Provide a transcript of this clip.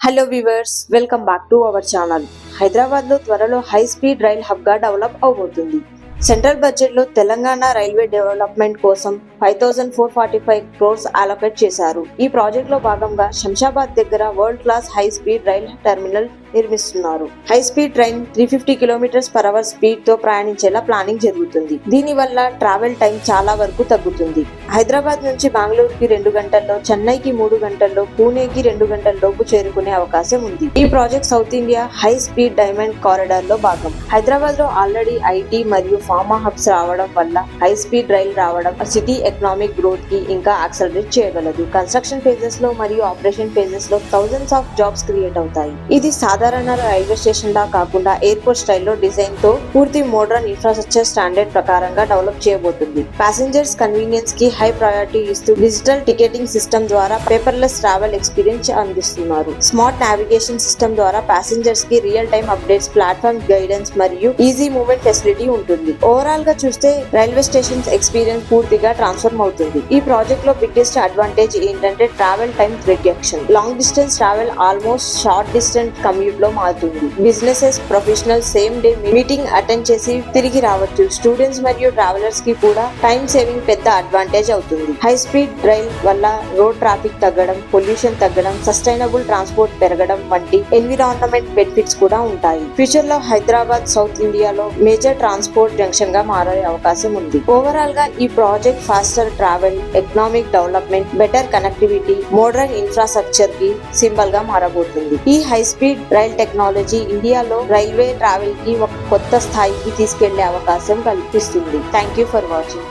Hello viewers, welcome back to our channel. Hyderabad లో త్వరలో high speed rail hub గా develop అవబోతుంది. సెంట్రల్ బడ్జెట్ లో తెలంగాణ రైల్వే డెవలప్మెంట్ కోసం 5445 crores అలొకేట్ చేశారు. ఈ ప్రాజెక్ట్ లో భాగంగా శంషాబాద్ దగ్గర world class high speed rail terminal నిర్మిస్తున్నారు. High speed train 350 km/h speed తో ప్రయాణించేలా ప్లానింగ్ జరుగుతుంది. దీని వల్ల ట్రావెల్ టైం చాలా వరకు తగ్గుతుంది. హైదరాబాద్ నుంచి బెంగళూరుకి 2 గంటల్లో, చెన్నైకి 3 గంటల్లో, పూణేకి 2 గంటల లోపు చేరుకునే అవకాశం ఉంది. ఈ project south India high speed diamond corridor లో భాగం. హైదరాబాద్ లో ఆల్రెడీ ఐటీ మరియు ఫార్మా హబ్స్ రావడం వల్ల హై స్పీడ్ రైల్ రావడం సిటీ ఎకనామిక్ గ్రోత్ కి ఇంకా యాక్సలరేట్ చేయగలదు. కన్స్ట్రక్షన్ ఫేజెస్ లో మరియు ఆపరేషన్ ఫేజెస్ లో థౌసండ్స్ ఆఫ్ జాబ్స్ క్రియేట్ అవుతాయి. ఇది సాధారణ రైల్వే స్టేషన్ లా కాకుండా ఎయిర్పోర్ట్ స్టైల్లో డిజైన్ తో పూర్తి మోడర్న్ ఇన్ఫ్రాస్ట్రక్చర్ స్టాండర్డ్ ప్రకారంగా డెవలప్ చేయబోతుంది. ప్యాసింజర్స్ కన్వీనియన్స్ కి హై ప్రయారిటీ ఇస్తూ డిజిటల్ టికెటింగ్ సిస్టమ్ ద్వారా పేపర్లెస్ ట్రావెల్ ఎక్స్పీరియన్స్ అందిస్తున్నారు. స్మార్ట్ నావిగేషన్ సిస్టమ్ ద్వారా ప్యాసింజర్స్ కి real time updates, platform guidance మరియు ఈజీ మూవ్మెంట్ ఫెసిలిటీ ఉంటుంది. ఓవరాల్ గా చూస్తే రైల్వే స్టేషన్ ఎక్స్పీరియన్స్ పూర్తిగా ట్రాన్స్ఫార్మ్ అవుతుంది. ఈ ప్రాజెక్ట్ లో బిగ్గెస్ట్ అడ్వాంటేజ్ ఏంటంటే travel time reduction. Long distance travel almost short distance commute లో మారుతుంది. Businesses professional same day meeting attend చేసి తిరిగి రావచ్చు. స్టూడెంట్స్ మరియు ట్రావెలర్స్ కి కూడా టైం సేవింగ్ పెద్ద అడ్వాంటేజ్ అవుతుంది. హై స్పీడ్ రైల్ వల్ల రోడ్ ట్రాఫిక్ తగ్గడం, పొల్యూషన్ తగ్గడం, సస్టైనబుల్ ట్రాన్స్పోర్ట్ పెరగడం వంటి ఎన్విరాన్మెంట్ బెనిఫిట్స్ కూడా ఉంటాయి. ఫ్యూచర్ లో హైదరాబాద్ సౌత్ ఇండియాలో మేజర్ ట్రాన్స్పోర్ట్ జంక్షన్ గా మారే అవకాశం ఉంది. ఓవరాల్ గా ఈ project faster travel, economic development, better connectivity, modern infrastructure కి సింబల్ గా మారబోతుంది. ఈ హై స్పీడ్ రైల్ టెక్నాలజీ ఇండియాలో రైల్వే ట్రావెల్ కి ఒక కొత్త స్థాయికి తీసుకెళ్లే అవకాశం కల్పిస్తుంది. Thank you for watching.